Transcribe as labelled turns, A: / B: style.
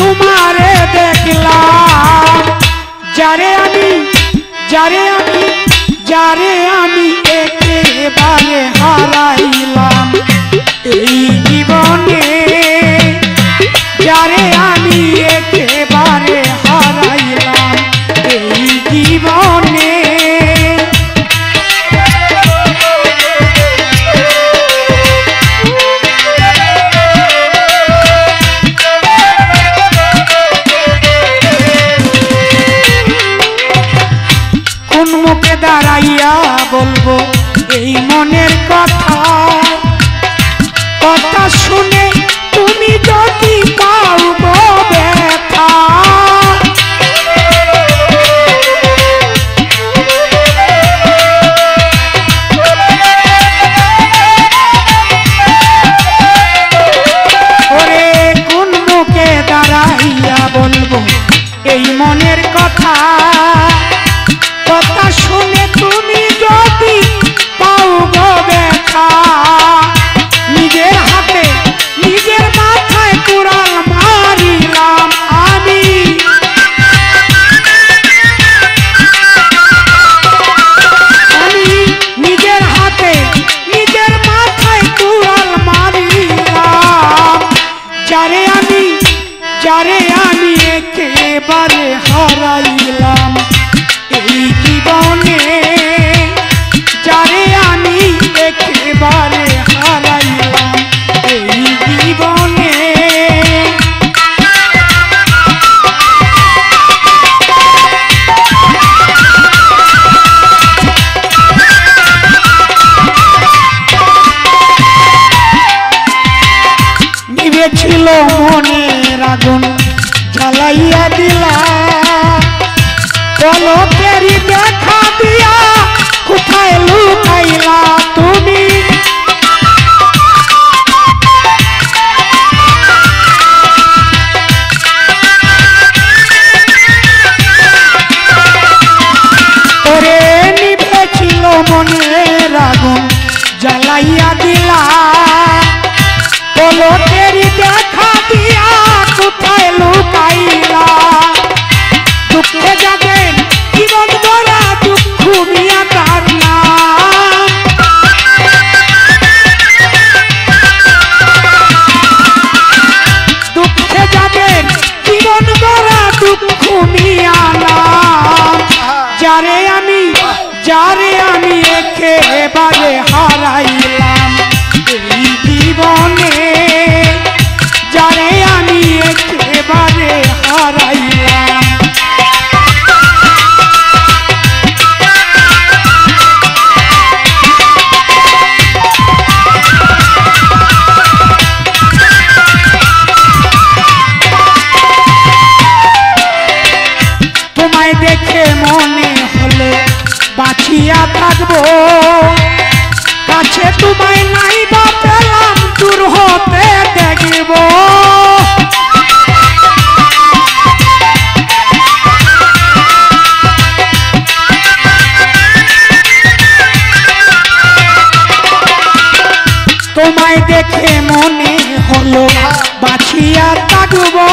A: तुम्हारे देखलाम जारे आमी एकेबारे हाराइलाम এই জীবনে যারে আমি একেবারে হারাইলাম এই জীবনে কোন মুখে দাঁড়াইয়া বলবো এই মনের কথা কথা শুনে তুমি যদি পাও গো ব্যথা ওরে কোন মুখে দাঁড়াইয়া বলবো এই মনের কথা কথা শুনে তুমি যদি পাও গো ব্যথা নিজের হাতে নিজের মাথায় কুড়াল মারিলাম আমি নিজের হাতে নিজের মাথায় কুড়াল মারিলাম যারে আমি একেবারে হারাইলাম এই জীবনে যারে আমি একেবারে হারাইলাম এই জীবনে নিভেছিল মনের আগুন জ্বালাইয়া দিলা পলকেরই দেখা দিয়া কোথায় লুকাইলা তুমি ওরে নিভেছিল মনের আগুন জ্বালাইয়া দিলা পলকেরই দেখা দিয়া কোথায় লুকাইলা দুঃখে যাবেন জীবন ভরা দুঃখ নিয়া তার নাম দুঃখে যাবেন জীবন ভরা দুঃখ নিয়া নাম যারে আমি একেবারে হারাইলাম এই জীবনে যারে আমি একেবারে হারাইলাম তোমায় দেখে মনে হলো বাঁচিয়া থাকবো কাছে তোমায় নাই বা পেলাম দূর হতে দেখবো তোমায় দেখে মনে হলো বাঁচিয়া থাকবো